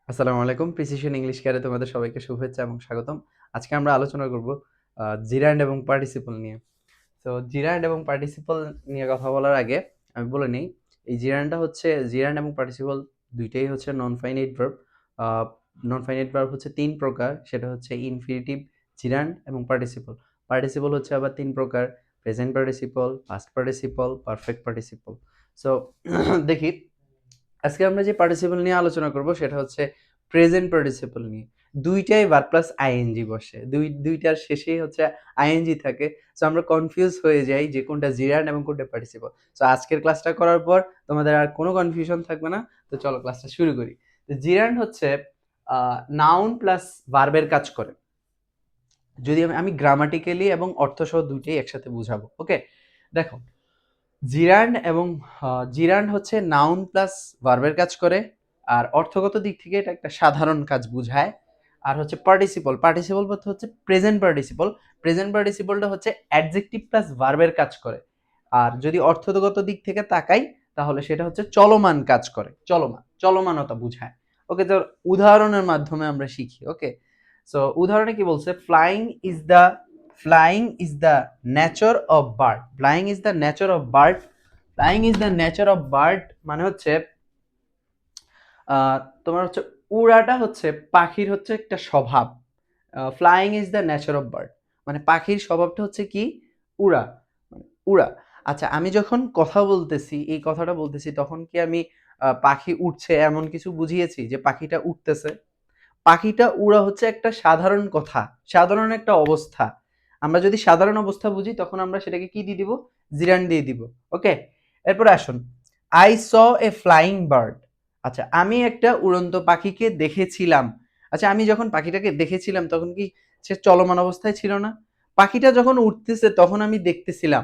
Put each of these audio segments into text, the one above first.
আসসালামু আলাইকুম। Precision English কেয়ারে তোমাদের সবাইকে শুভেচ্ছা এবং স্বাগতম। আজকে আমরা আলোচনা করব জিরান্ড এবং পার্টিসিপল নিয়ে। তো জিরান্ড এবং পার্টিসিপল নিয়ে কথা বলার আগে আমি বলে নিই, এই জিরান্ডটা হচ্ছে জিরান্ড এবং পার্টিসিপল দুইটাই হচ্ছে non finite verb. Non finite verb হচ্ছে ৩ প্রকার, সেটা হচ্ছে ইনফিনিটিভ, জিরান্ড এবং পার্টিসিপল। পার্টিসিপল হচ্ছে আবার ৩ প্রকার: present participle, past participle, perfect participle. So দেখি আজকে আমরা যে পার্টিসিপল নিয়ে আলোচনা করব সেটা হচ্ছে প্রেজেন্ট পার্টিসিপল নিয়ে। দুইটাই ভার্ব প্লাস আইএনজি বসে, দুইটার শেষেই হচ্ছে আইএনজি থাকে। সো আমরা কনফিউজ হয়ে যাই যে কোনটা জিরান্ড এবং কোনটা পার্টিসিপল। সো আজকের ক্লাসটা করার পর তোমাদের আর কোনো কনফিউশন থাকবে না। তো চলো ক্লাসটা শুরু করি। তো জিরান্ড হচ্ছে নাউন প্লাস ভার্বের কাজ করে। যদি আমি গ্রামাটিক্যালি এবং অর্থসহ দুইটাই একসাথে বুঝাবো। ওকে, দেখো, জিরান্ড হচ্ছে নাউন প্লাস ভার্বের কাজ করে, আর অর্থগত দিক থেকে এটা একটা সাধারণ কাজ বুঝায়। আর হচ্ছে পার্টিসিপল বলতে হচ্ছে প্রেজেন্ট পার্টিসিপল। প্রেজেন্ট পার্টিসিপলটা হচ্ছে অ্যাডজেক্টিভ প্লাস ভার্বের কাজ করে। আর যদি অর্থগত দিক থেকে তাকাই তাহলে সেটা হচ্ছে চলমান কাজ করে, চলমানতা বুঝায়। ওকে, তো উদাহরণের মাধ্যমে আমরা শিখি। ওকে, সো উদাহরণে কি বলছে? Flying is the nature of bird. Flying is the nature of bird মানে হচ্ছে তোমার হচ্ছে উড়াটা হচ্ছে পাখির হচ্ছে একটা স্বভাব। Flying is the nature of bird মানে পাখির স্বভাবটা হচ্ছে কি? উড়া, মানে উড়া। আচ্ছা, আমি যখন কথা বলতেছি, এই কথাটা বলতেছি, তখন কি আমি পাখি উঠছে এমন কিছু বুঝিয়েছি যে পাখিটা উঠতেছে? পাখিটা উড়া হচ্ছে একটা সাধারণ কথা, সাধারণ একটা অবস্থা। আমরা যদি সাধারণ অবস্থা বুঝি তখন আমরা সেটাকে কি দিয়ে দিব? জিরান দিয়ে দিব। ওকে, এরপরে আসুন, I saw A flying bird. আচ্ছা, আমি একটা উড়ন্ত পাখিকে দেখেছিলাম। আচ্ছা, আমি যখন পাখিটাকে দেখেছিলাম তখন কি সে চলমান অবস্থায় ছিল না? পাখিটা যখন উঠতেছে তখন আমি দেখতেছিলাম।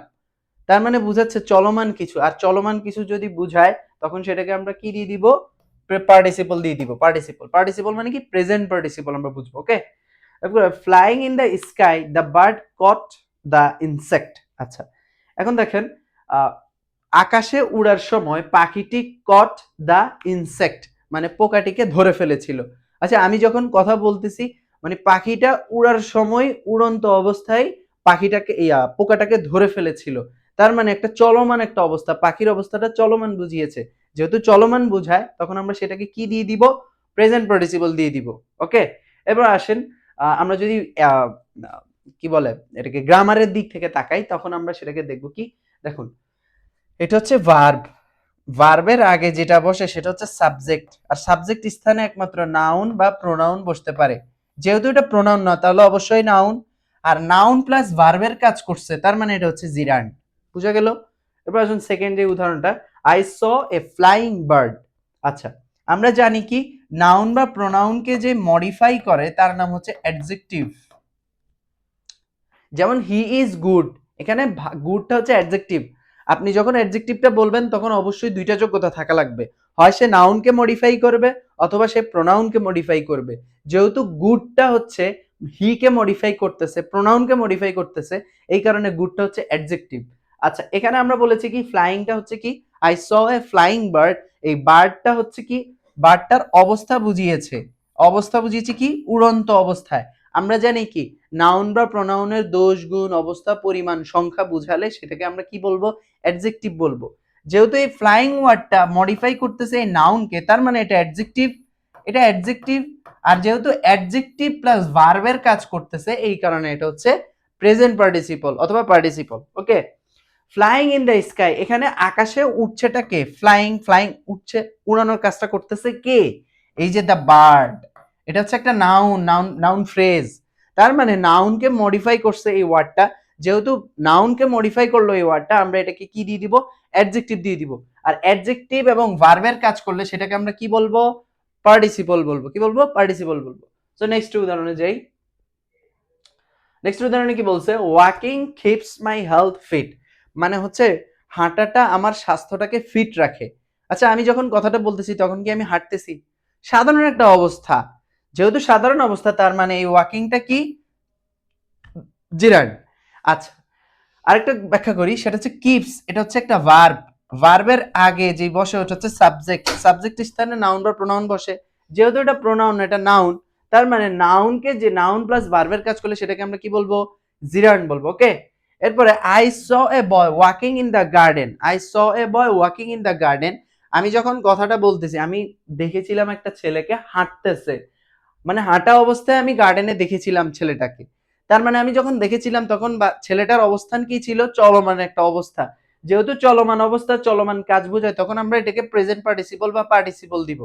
তার মানে বুঝাচ্ছে চলমান কিছু, আর চলমান কিছু যদি বুঝায় তখন সেটাকে আমরা কি দিয়ে দিব? পার্টিসিপল দিয়ে দিব। পার্টিসিপল মানে কি? প্রেজেন্ট পার্টিসিপল আমরা বুঝবো। Okay, flying in the sky the bird caught the insect. আচ্ছা, এখন দেখেন, আহ, আকাশে উড়ার সময় পাখিটি কট দ্য ইনসেক্ট মানে পোকাটিকে ধরে ফেলেছিল। আচ্ছা, আমি যখন কথা বলতেছি মানে পাখিটা উড়ার সময় উড়ন্ত অবস্থায় পাখিটাকে পোকাটাকে ধরে ফেলেছিল। তার মানে একটা চলমান একটা অবস্থা, পাখির অবস্থাটা চলমান বুঝিয়েছে। যেহেতু চলমান বুঝায় তখন আমরা সেটাকে কি দিয়ে দিব? প্রেজেন্ট পার্টিসিপল দিয়ে দিব। ওকে, এবার আসেন, আমরা যদি কি বলে এটাকে গ্রামারের দিক থেকে তাকাই তখন আমরা সেটাকে দেখব কি? দেখুন, এটা হচ্ছে ভার্ব। ভার্বের আগে যেটা বসে সেটা হচ্ছে সাবজেক্ট, আর সাবজেক্ট স্থানে একমাত্র নাউন বা প্রোনাউন বসতে পারে। যেহেতু এটা প্রোনাউন না তাহলে অবশ্যই নাউন, আর নাউন প্লাস ভার্বের কাজ করছে, তার মানে এটা হচ্ছে জিরান্ড। বুঝা গেল? এবার আসুন সেকেন্ড যে উদাহরণটা, I saw A flying bird. আচ্ছা, আমরা জানি কি নাউন বা প্রোনাউনকে যে মডিফাই করে তার নাম হচ্ছে অ্যাডজেক্টিভ। যেমন হি ইজ গুড, এখানে গুডটা হচ্ছে অ্যাডজেক্টিভ। আপনি যখন অ্যাডজেক্টিভটা বলবেন তখন অবশ্যই দুইটা যোগ্যতা থাকা লাগবে, হয় সে নাউনকে মডিফাই করবে অথবা সে প্রোনাউনকে মডিফাই করবে। যেহেতু গুডটা হচ্ছে হি কে মডিফাই করতেছে, প্রোনাউনকে মডিফাই করতেছে, এই কারণে গুডটা হচ্ছে অ্যাডজেক্টিভ। আচ্ছা, এখানে আমরা বলেছি কি ফ্লাইংটা হচ্ছে কি? I saw A flying bird. এই বার্ডটা হচ্ছে কি? বার্ডটার অবস্থা বুঝিয়েছে। অবস্থা বুঝিয়েছে কি? উড়ন্ত অবস্থায়। আমরা জানি কি নাউন বা প্রোনাউনের দোষ, গুণ, অবস্থা, পরিমাণ, সংখ্যা বুঝালে সেটাকে আমরা কি বলবো? অ্যাডজেক্টিভ বলবো। যেহেতু এই ফ্লাইং ওয়ার্ডটা মডিফাই করতেছে এই নাউনকে, তার মানে এটা অ্যাডজেক্টিভ। এটা অ্যাডজেক্টিভ, আর যেহেতু অ্যাডজেক্টিভ প্লাস ভার্বের কাজ করতেছে এই কারণে এটা হচ্ছে প্রেজেন্ট পার্টিসিপল অথবা participle. Okay, flying in the sky, এখানে আকাশে উঠছেটা কে? ফ্লাইং, উঠছে, উড়ানোর কাজটা করতেছে কে? এই যে দ্য বার্ড, এটা হচ্ছে একটা নাউন ফ্রেজ। তার মানে নাউনকে মডিফাই করছে এই ওয়ার্ডটা। যেহেতু নাউনকে মডিফাই করলো এই ওয়ার্ডটা, আমরা এটাকে কি দিয়ে দিব? অ্যাডজেক্টিভ দিয়ে দিব। আর অ্যাডজেক্টিভ এবং ভার্বের কাজ করলে সেটাকে আমরা কি বলবো? পার্টিসিপল বলবো। কি বলবো? পার্টিসিপল বলবো। সো নেক্সট উদাহরণে যাই। নেক্সট উদাহরণে কি বলছে? Walking keeps my health fit মানে হচ্ছে হাঁটাটা আমার স্বাস্থ্যটাকে ফিট রাখে। আচ্ছা, আমি যখন কথাটা বলতেছি তখন কি আমি হাঁটতেছি? সাধারণ একটা অবস্থা। যেহেতু সাধারণ অবস্থা তার মানে এই ওয়াকিংটা কি? জিরান। আচ্ছা, আরেকটা ব্যাখ্যা করি, সেটা হচ্ছে কিপস, এটা হচ্ছে একটা ভার্ব। ভার্বের আগে যে বসে ওটা হচ্ছে সাবজেক্ট, সাবজেক্ট স্থানে নাউন বা প্রোনাউন বসে। যেহেতু এটা প্রোনাউন, এটা নাউন, তার মানে নাউনকে যে নাউন প্লাস ভার্বের কাজ করলে সেটাকে আমরা কি বলবো? জিরান্ড বলবো। ওকে, এরপরে I saw A boy walking in the garden. I saw A boy walking in the garden, আমি যখন কথাটা বলতেছি আমি দেখেছিলাম একটা ছেলেকে হাঁটতেছে, মানে হাঁটা অবস্থায় আমি গার্ডেনে দেখেছিলাম ছেলেটাকে। তার মানে আমি যখন দেখেছিলাম তখন ছেলেটার অবস্থান কি ছিল? চলমান একটা অবস্থা। যেহেতু চলমান অবস্থা চলমান কাজ বোঝায়, তখন আমরা এটাকে প্রেজেন্ট পার্টিসিপল বা পার্টিসিপল দিব।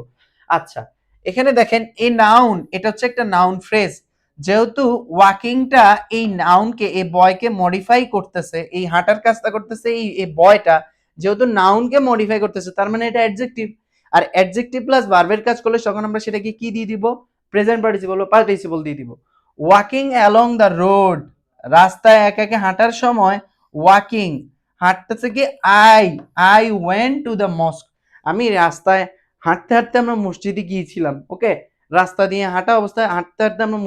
আচ্ছা, এখানে দেখেন এই নাউন, এটা হচ্ছে একটা নাউন ফ্রেজ। যেহেতু ওয়াকিংটা এই নাউনকে, এই বয়কে মডিফাই করতেছে, এই হাঁটার কাজটা করতেছে এই বয়টা, যেহেতু নাউনকে মডিফাই করতেছে, তার মানে এটা অ্যাডজেক্টিভ। আর অ্যাডজেক্টিভ প্লাস ভার্বের কাজ করলে তখন আমরা সেটাকে কি দিয়ে দিব? প্রেজেন্ট পার্টিসিপল বা পার্টিসিপল দিয়ে দিব। ওয়াকিং অ্যালং দ্য রোড, রাস্তায় একা একা হাঁটার সময় ওয়াকিং, হাঁটতেছে কি? I went to the mosque, আমি রাস্তায় হাঁটতে হাঁটতে আমরা মসজিদে গিয়েছিলাম। ওকে, রাস্তা দিয়ে হাঁটা অবস্থায় হাঁটতে হাঁটতে আমরা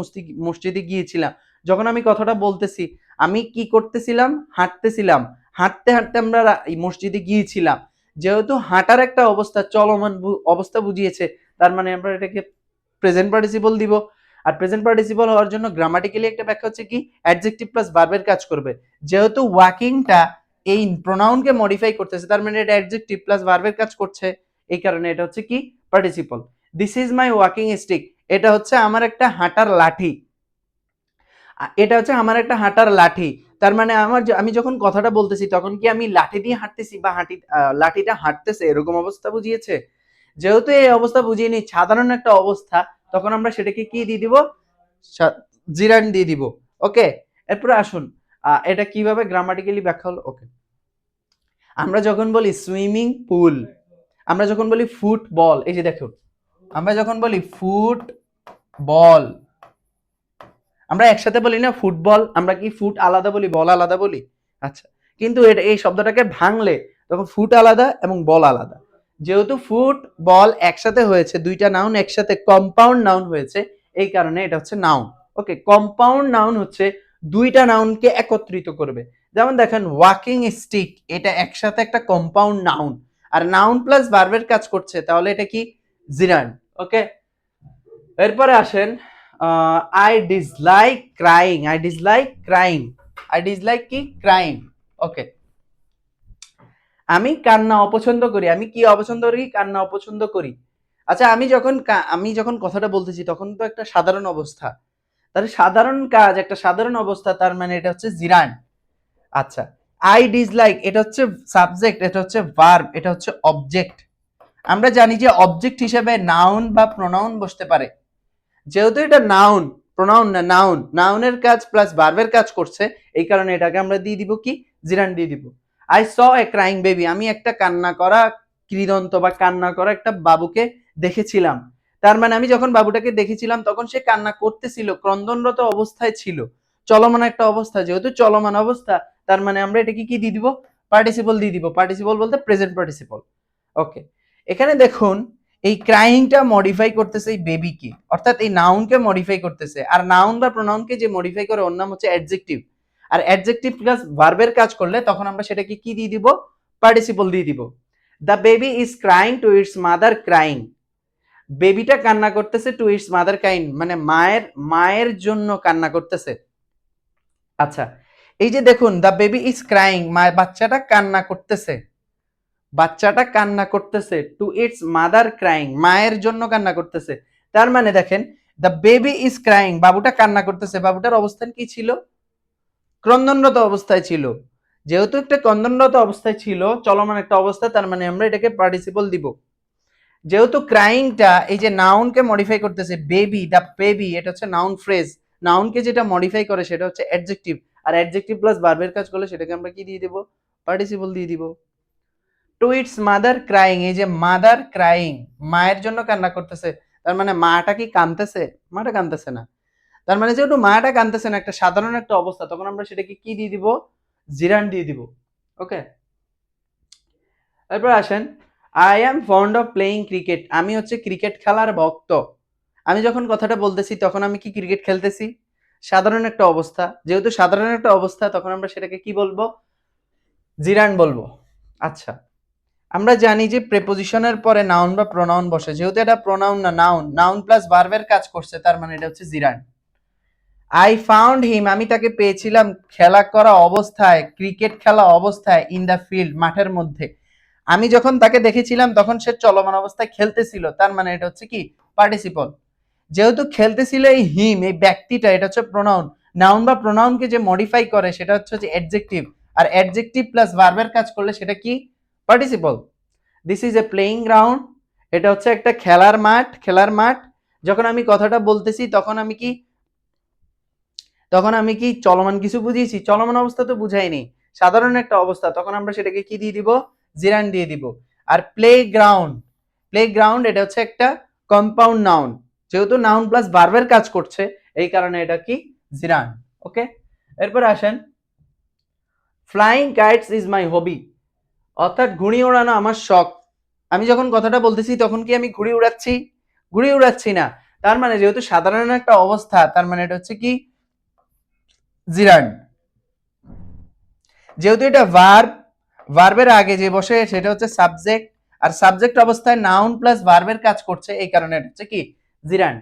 মসজিদে গিয়েছিলাম। যখন আমি কথাটা বলতেছি, আমি কি করতেছিলাম? হাঁটতেছিলাম, হাঁটতে হাঁটতে আমরা এই মসজিদে গিয়েছিলাম। যেহেতু হাঁটার একটা অবস্থা চলমান অবস্থা বুঝিয়েছে, তার মানে আমরা এটাকে প্রেজেন্ট পার্টিসিপল দিব। আর প্রেজেন্ট পার্টিসিপল হওয়ার জন্য গ্রামাটিক্যালি একটা ব্যাখ্যা হচ্ছে কি? অ্যাডজেক্টিভ প্লাস ভার্বের কাজ করবে। যেহেতু ওয়াকিংটা এই প্রোনাউনকে মডিফাই করতেছে, তার মানে এটা অ্যাডজেক্টিভ প্লাস ভার্বের কাজ করছে, এই কারণে এটা হচ্ছে কি? Participle. This is my walking stick, এটা হচ্ছে আমার একটা হাঁটার লাঠি। এটা হচ্ছে আমার একটা হাঁটার লাঠি। তার মানে আমি যখন কথাটা বলতেছি তখন কি আমি লাঠি দিয়ে হাঁটতেছি বা লাঠিটা হাঁটতেছে এরকম অবস্থা বুঝিয়েছে? যেহেতু এই অবস্থা বুঝিয়ে নি সাধারণ একটা অবস্থা, তখন আমরা সেটাকে কি দিয়ে দিব? জিরান দিয়ে দিব। ওকে, এরপরে আসুন এটা কিভাবে গ্রামাটিক্যালি ব্যাখ্যা হলো। ওকে, আমরা যখন বলি সুইমিং পুল, আমরা যখন বলি ফুটবল, এই যে দেখুন, আমরা যখন বলি ফুটবল, আমরা একসাথে বলি না ফুটবল, আমরা কি ফুট আলাদা বলি, বল আলাদা বলি? আচ্ছা, কিন্তু এটা এই শব্দটাকে ভাঙলে তখন ফুট আলাদা এবং বল আলাদা। যেহেতু ফুট বল একসাথে হয়েছে, দুইটা নাউন একসাথে কম্পাউন্ড নাউন হয়েছে, এই কারণে এটা হচ্ছে নাউন। ওকে, কম্পাউন্ড নাউন হচ্ছে দুইটা নাউনকে একত্রিত করবে। যেমন দেখেন ওয়াকিং স্টিক, এটা একসাথে একটা কম্পাউন্ড নাউন, আর নাউন প্লাস ভার্বের কাজ করছে, তাহলে এটা কি? জিরান। ওকে, এরপরে আসেন I dislike crying. I dislike crying, I dislike কি? ক্রাইং। ওকে, আমি কান্না অপছন্দ করি। আমি কি অপছন্দ করি? কান্না অপছন্দ করি। আচ্ছা, আমি যখন কথাটা বলতেছি তখন তো একটা সাধারণ অবস্থা, তাহলে সাধারণ কাজ একটা সাধারণ অবস্থা, তার মানে এটা হচ্ছে জিরান। আচ্ছা, আই ডিসলাইক, এটা হচ্ছে সাবজেক্ট, এটা হচ্ছে ভার্ব, এটা হচ্ছে অবজেক্ট। আমরা জানি যে অবজেক্ট হিসেবে নাউন বা প্রোনাউন বসতে পারে। যেহেতু এটা নাউন, প্রোনাউন না, নাউন, নাউনের কাজ প্লাস ভার্বের কাজ করছে, এই কারণে এটাকে আমরা দিয়ে দিব কি? জিরান দিয়ে দিব। I saw a crying baby, আমি একটা কান্না করা কৃদন্ত বা কান্না করা একটা বাবুকে দেখেছিলাম। তার মানে আমি যখন বাবুটাকে দেখেছিলাম তখন সে কান্না করতেছিল, ক্রন্দনরত অবস্থায় ছিল, চলমান একটা অবস্থা। যেহেতু চলমান অবস্থা, তার মানে আমরা এটাকে কি দিয়ে দিব? পার্টিসিপল দিয়ে দিব। পার্টিসিপল বলতে প্রেজেন্ট পার্টিসিপল। ওকে, এখানে দেখুন এই ক্রাইংটা মডিফাই করতেছে এই বেবিকে, অর্থাৎ এই নাউনকে মডিফাই করতেছে। আর নাউন বা প্রোনাউনকে যে মডিফাই করে ওর নাম হচ্ছে অ্যাডজেক্টিভ। আর অ্যাডজেক্টিভ প্লাস ভার্বের কাজ করলে তখন আমরা সেটাকে কি দিয়ে দিব? পার্টিসিপল দিয়ে দিব। The baby is crying to its mother crying, বেবিটা কান্না করতেছে টু ইটস মাদার ক্রাইং, মানে মায়ের জন্য কান্না করতেছে। আচ্ছা, এই যে দেখুন দ্য বেবি ইজ ক্রাইং, বাচ্চাটা কান্না করতেছে, বাচ্চাটা কান্না করতেছে টু ইটস মাদার ক্রাইং, মায়ের জন্য কান্না করতেছে। তার মানে দেখেন দ্য বেবি ইজ ক্রাইং, বাবুটা কান্না করতেছে, বাবুটার অবস্থান কি ছিল? ক্রন্দনরত অবস্থায় ছিল। যেহেতু একটা ক্রন্দনরত অবস্থায় ছিল, চলমান একটা অবস্থা, তার মানে আমরা এটাকে পার্টিসিপল দিব। যেহেতু ক্রাইংটা এই যে নাউনকে মডিফাই করতেছে, বেবি, দ্য বেবি, এটা হচ্ছে নাউন ফ্রেজ, নাউনকে যেটা মডিফাই করে সেটা হচ্ছে অ্যাডজেক্টিভ। আর অ্যাডজেক্টিভ প্লাস ভার্বের কাজ করলে সেটাকে আমরা কি দিয়ে দিব? পার্টিসিপল দিয়ে দিব। টু ইটস মাদার ক্রাইং, এই যে মাদার ক্রাইং, মায়ের জন্য কান্না করতেছে, তার মানে মাটা কি কাঁদতেছে? মাটা কাঁদতেছে না। তার মানে যেহেতু মাটা কাঁদতেছে না, একটা সাধারণ একটা অবস্থা, তখন আমরা সেটাকে কি দিয়ে দিব? জিরান দিয়ে দিব। ওকে, এরপর আসেন I am fond of playing cricket, আমি হচ্ছে ক্রিকেট খেলার ভক্ত। আমি যখন কথাটা বলতেছি তখন আমি কি ক্রিকেট খেলতেছি? সাধারণ একটা অবস্থা, যেহেতু সাধারণ একটা অবস্থা তখন আমরা সেটাকে কি বলবো? জিরান বলবো। আচ্ছা, আমরা জানি যে প্রেপোজিশনের পরে নাউন বা প্রোনাউন বসে, যেহেতু এটা প্রোনাউন না নাউন, নাউন প্লাস ভার্বের কাজ করছে, তার মানে এটা হচ্ছে জিরান্ড। আই ফাউন্ড হিম, আমি তাকে পেয়েছিলাম খেলা করা অবস্থায়, ক্রিকেট খেলা অবস্থায়, ইন দ্য ফিল্ড, মাঠের মধ্যে। আমি যখন তাকে দেখেছিলাম তখন সে চলমান অবস্থায় খেলতেছিল, তার মানে এটা হচ্ছে কি পার্টিসিপল। যেহেতু খেলতেছিল এই হিম, এই ব্যক্তিটা, এটা হচ্ছে প্রোনাউন। নাউন বা প্রোনাউনকে যে মডিফাই করে সেটা হচ্ছে যে অ্যাডজেক্টিভ, আর অ্যাডজেক্টিভ প্লাস ভার্বের কাজ করলে সেটা কি participle. This is a playing ground, এটা হচ্ছে একটা খেলার মাঠ, খেলার মাঠ। যখন আমি কথাটা বলতেছি তখন আমি কি চলমান কিছু বুঝিয়েছি? চলমান অবস্থা তো বুঝাইনি, সাধারণ একটা অবস্থা, তখন আমরা সেটাকে কি দিয়ে দিব? জিরান্ড দিয়ে দিব। আর প্লে গ্রাউন্ড, প্লে গ্রাউন্ড এটা হচ্ছে একটা কম্পাউন্ড নাউন, যেহেতু নাউন প্লাস ভার্বের কাজ করছে এই কারণে এটা কি জিরান্ড। ওকে, এরপর আসেন, ফ্লাইং কাইটস ইজ মাই হবি, অর্থাৎ ঘুড়ি ওড়ানো আমার শখ। আমি যখন কথাটা বলতেছি তখন কি আমি ঘুড়ি উড়াচ্ছি? ঘুড়ি উড়াচ্ছি না। তার মানে যেহেতু সাধারণ একটা অবস্থা, তার মানে এটা হচ্ছে কি জিরান্ড। যেহেতু এটা ভার্ব, ভার্বের আগে যে বসে সেটা হচ্ছে সাবজেক্ট, আর সাবজেক্ট অবস্থায় নাউন প্লাস ভার্বের কাজ করছে এই কারণে এটা হচ্ছে কি জিরান্ড।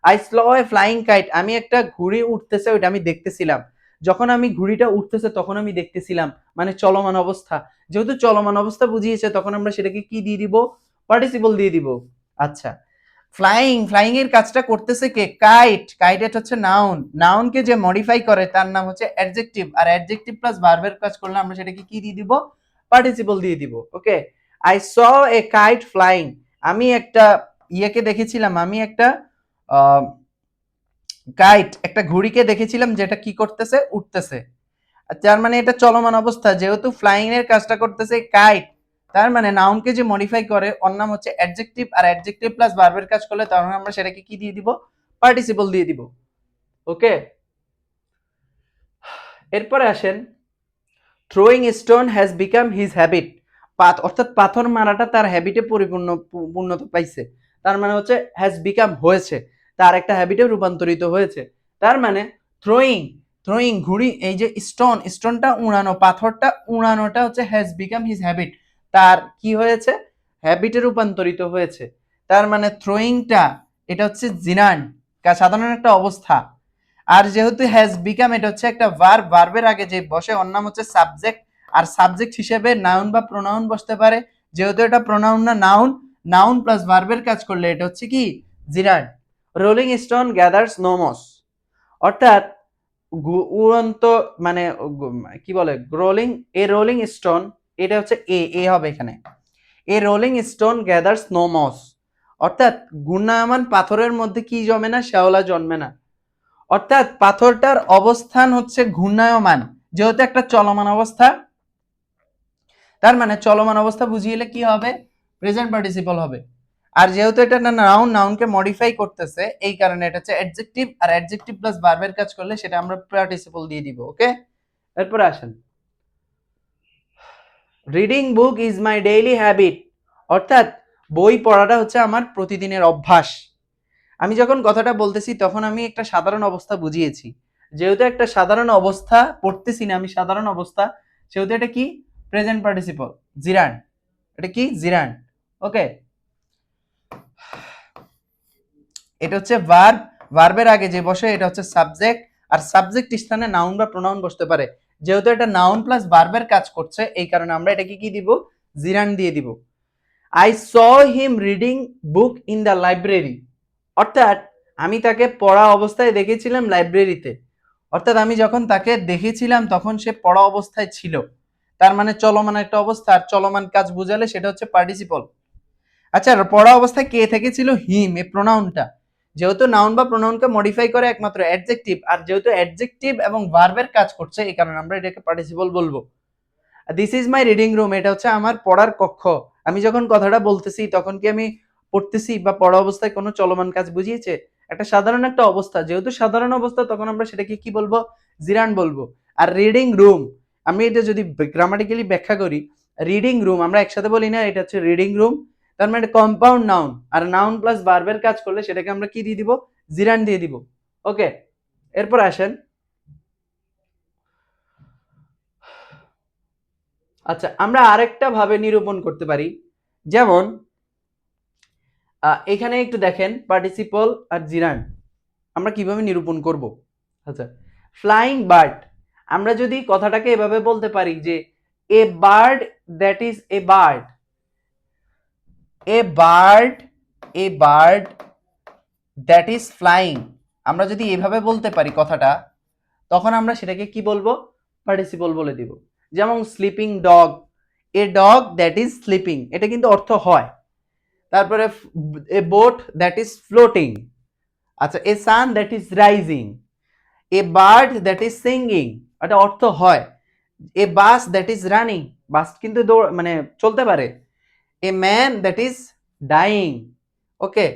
আই স্ল এ ফ্লাইং কাইট, আমি একটা ঘুড়ি উঠতেছে ওইটা আমি দেখতেছিলাম। যখন আমি ঘুড়িটা উঠতেছে তখন আমি দেখতেছিলাম, মানে চলমান অবস্থা। যেহেতু চলমান অবস্থা বুঝিয়েছে তখন আমরা সেটাকে কি দিয়ে দিব? পার্টিসিপল দিয়ে দিব। আচ্ছা, ফ্লাইং, ফ্লাইং এর কাজটা করতেছে কে? কাইট, কাইট এটা হচ্ছে নাউন, নাউনকে যে মডিফাই করে তার নাম হচ্ছে অ্যাডজেক্টিভ, আর অ্যাডজেক্টিভ প্লাস ভার্বের কাজ করলে আমরা সেটাকে কি দিয়ে দিব? পার্টিসিপল দিয়ে দিব। Okay, I saw a kite flying, আমি একটা ইয়েকে দেখেছিলাম, আমি একটা কাইট, একটা ঘুড়িকে দেখেছিলাম যেটা কি করতেছে? উঠতেছে। তার মানে এটা চলমান অবস্থা, যেহেতু ফ্লাইং এর কাজটা করতেছে কাইট, তার মানে নাউনকে যে মডিফাই করে ওর নাম হচ্ছে অ্যাডজেক্টিভ, আর অ্যাডজেক্টিভ প্লাস ভার্বের কাজ করলে তখন আমরা সেটাকে কি দিয়ে দিব? পার্টিসিপল দিয়ে দিব। ওকে, এরপরে আসেন, throwing stone has become his habit, অর্থাৎ পাথর মারাটা তার হ্যাবিটে পূর্ণতা পাইছে। তার মানে হচ্ছে হ্যাজ বিকাম হয়েছে, তার একটা হ্যাবিটে রূপান্তরিত হয়েছে। তার মানে থ্রোয়িং, থ্রোয়িং ঘুড়ি, এই যে স্টোন, স্টোনটা উড়ানো, পাথরটা উড়ানোটা হচ্ছে হ্যাজ বিকাম হিজ হ্যাবিট, তার কি হয়েছে? হ্যাবিটে রূপান্তরিত হয়েছে। তার মানে থ্রোয়িংটা এটা হচ্ছে জিনান্ড, সাধারণ একটা অবস্থা। আর যেহেতু হ্যাজ বিকাম এটা হচ্ছে একটা ভার্ব, ভার্বের আগে যে বসে ওর নাম হচ্ছে সাবজেক্ট, আর সাবজেক্ট হিসেবে নাউন বা প্রোনাউন বসতে পারে। যেহেতু এটা প্রোনাউন না নাউন, নাউন প্লাস ভার্বের কাজ করলে এটা হচ্ছে কি gerund. Rolling stone gathers no moss, অর্থাৎ উড়ন্ত, মানে কি বলে রোলিং, এ রোলিং স্টোন, এটা হচ্ছে এ হবে এখানে, a rolling stone gathers no moss, অর্থাৎ ঘূর্ণায়মান পাথরের মধ্যে কি জমে না? শ্যাওলা জন্মে না। অর্থাৎ পাথরটার অবস্থান হচ্ছে ঘূর্ণায়মান, যেহেতু একটা চলমান অবস্থা, তার মানে চলমান অবস্থা বুঝিয়ে কি হবে? প্রেজেন্ট পার্টিসিপল হবে। আর যেহেতু এটা না নাউন, নাউনকে মডিফাই করতেছে এই কারণে এটা হচ্ছে অ্যাডজেক্টিভ, আর অ্যাডজেক্টিভ প্লাস ভার্বের কাজ করলে সেটা আমরা পার্টিসিপল দিয়ে দিব। ওকে, এরপরে আসেন, reading book is my daily habit, অর্থাৎ বই পড়াটা হচ্ছে আমার প্রতিদিনের অভ্যাস। আমি যখন কথাটা বলতেছি তখন আমি একটা সাধারণ অবস্থা বুঝিয়েছি, যেহেতু একটা সাধারণ অবস্থা পড়তেছি না আমি, সাধারণ অবস্থা, সেহেতু এটা কি প্রেজেন্ট পার্টিসিপল জিরান্ড, এটা কি জিরান্ড। ওকে, এটা হচ্ছে ভার্ব, ভার্বের আগে যে বসে এটা হচ্ছে সাবজেক্ট, আর সাবজেক্ট স্থানে নাউন বা প্রোনাউন বসতে পারে। যেহেতু এটা নাউন প্লাস ভার্বের কাজ করছে এই কারণে আমরা এটাকে কি দিব? জিরান্ড দিয়ে দিব। I saw him reading book in the library, অর্থাৎ আমি তাকে পড়া অবস্থায় দেখেছিলাম লাইব্রেরিতে। অর্থাৎ আমি যখন তাকে দেখেছিলাম তখন সে পড়া অবস্থায় ছিল, তার মানে চলমান একটা অবস্থা, আর চলমান কাজ বুঝালে সেটা হচ্ছে পার্টিসিপল। আচ্ছা, পড়া অবস্থায় কে থেকেছিল? হিম, এই প্রোনাউনটা। যেহেতু নাউন বা প্রোনাউনকে মডিফাই করে একমাত্র অ্যাডজেক্টিভ, আর যেহেতু অ্যাডজেক্টিভ এবং ভার্বের কাজ করছে এই কারণে আমরা এটাকে পার্টিসিপল বলবো। This is my reading room, এটা হচ্ছে আমার পড়ার কক্ষ। আমি যখন কথাটা বলতেছি তখন কি আমি পড়তেছি বা পড়া অবস্থায় কোনো চলমান কাজ বুঝিয়েছে? একটা সাধারণ একটা অবস্থা, যেহেতু সাধারণ অবস্থা তখন আমরা সেটাকে কি বলবো? জিরান্ড বলবো। আর রিডিং রুম, আমি এটা যদি গ্রামাটিক্যালি ব্যাখ্যা করি, রিডিং রুম আমরা একসাথে বলি না, এটা হচ্ছে রিডিং রুম, তার মানে কম্পাউন্ড নাউন, আর নাউন প্লাস ভার্বের কাজ করলে সেটাকে আমরা কি দিয়ে দিব? জিরান্ড দিয়ে দিব। ওকে, এরপর আসেন, আচ্ছা, আমরা আরেকটা ভাবে নিরূপণ করতে পারি। যেমন এখানে একটু দেখেন পার্টিসিপল আর জিরান্ড আমরা কিভাবে নিরূপণ করব। আচ্ছা, ফ্লাইং বার্ড, আমরা যদি কথাটাকে এভাবে বলতে পারি যে এ bird that is a bird, a bird, A bird that is flying, আমরা যদি এভাবে বলতে পারি কথাটা, তখন আমরা সেটাকে কি বলবো, পার্টিসিপল বলে দিব। যেমন sleeping dog, a dog that is sleeping, এটা কিন্তু অর্থ হয়। তারপরে a boat that is floating, আচ্ছা a sun that is rising, a bird that is singing, এটা অর্থ হয়। A bus that is running, bus কিন্তু মানে চলতে পারে। A man that is dying. Okay,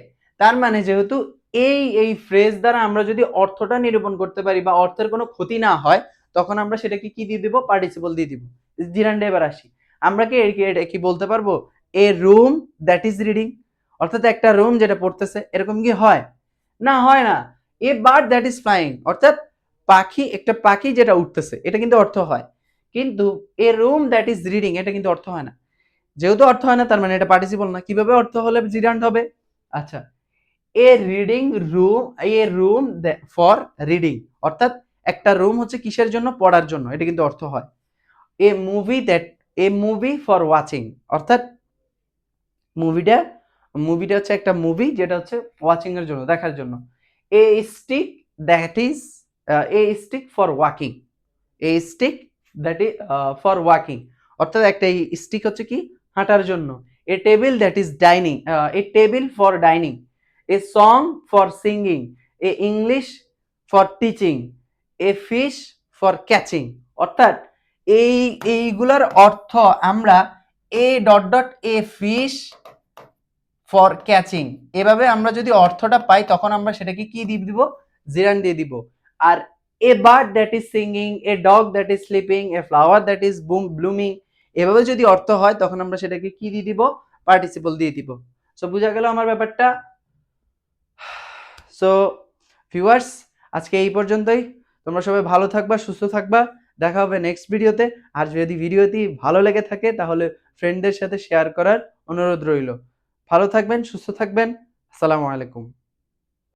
তার মানে যেহেতু এই ফ্রেজ দ্বারা আমরা যদি অর্থটা নিরূপণ করতে পারি বা অর্থের কোনো ক্ষতি না হয়, তখন আমরা সেটাকে কি দিয়ে দিব, পার্টিসিপল দিয়ে দিব। জিরান্ডে এবার আসি, আমরা কি এটা কি বলতে পারবো এ রুম দ্যাট ইজ রিডিং, অর্থাৎ একটা রুম যেটা পড়তেছে, এরকম কি হয়? না, হয় না। এ বার্ড দ্যাট ইজ ফ্লাইং, অর্থাৎ পাখি, একটা পাখি যেটা উঠতেছে, এটা কিন্তু অর্থ হয়। কিন্তু এ রুম দ্যাট ইজ রিডিং, এটা কিন্তু অর্থ হয় না। যেহেতু অর্থ হয় না, তার মানে এটা পার্টিসিপল না। কিভাবে অর্থ হলে জিরান্ড হবে? আচ্ছা, a reading room, a room for reading, অর্থাৎ একটা রুম হচ্ছে কিসের জন্য, পড়ার জন্য, এটা কিন্তু অর্থ হয়। এ movie that, A movie for watching, অর্থাৎ মুভিটা, মুভিটা হচ্ছে একটা মুভি যেটা হচ্ছে ওয়াচিং এর জন্য, দেখার জন্য। A stick that is, a stick for walking, a stick that is for walking, অর্থাৎ একটা স্টিক হচ্ছে কি, হাঁটার জন্য। A table that is dining, a table for dining, a song for singing, a English for teaching, a fish for catching, অর্থাৎ এইগুলার অর্থ আমরা a dot dot a fish for catching, এভাবে আমরা যদি অর্থটা পাই, তখন আমরা সেটাকে কি দিয়ে দিব, জিরান দিয়ে দিব। আর a bird that is singing, a dog that is sleeping, a flower that is blooming, এভাবে যদি অর্থ হয়, তখন আমরা সেটাকে কি দিয়ে দিব, পার্টিসিপল দিয়ে দিব। সো বুঝা গেল আমার ব্যাপারটা। সো ভিউয়ার্স, আজকে এই পর্যন্তই। তোমরা সবাই ভালো থাকবা, সুস্থ থাকবা। দেখা হবে নেক্সট ভিডিওতে। আর যদি ভিডিওটি ভালো লেগে থাকে, তাহলে ফ্রেন্ডদের সাথে শেয়ার করার অনুরোধ রইল। ভালো থাকবেন, সুস্থ থাকবেন। আসসালামু আলাইকুম।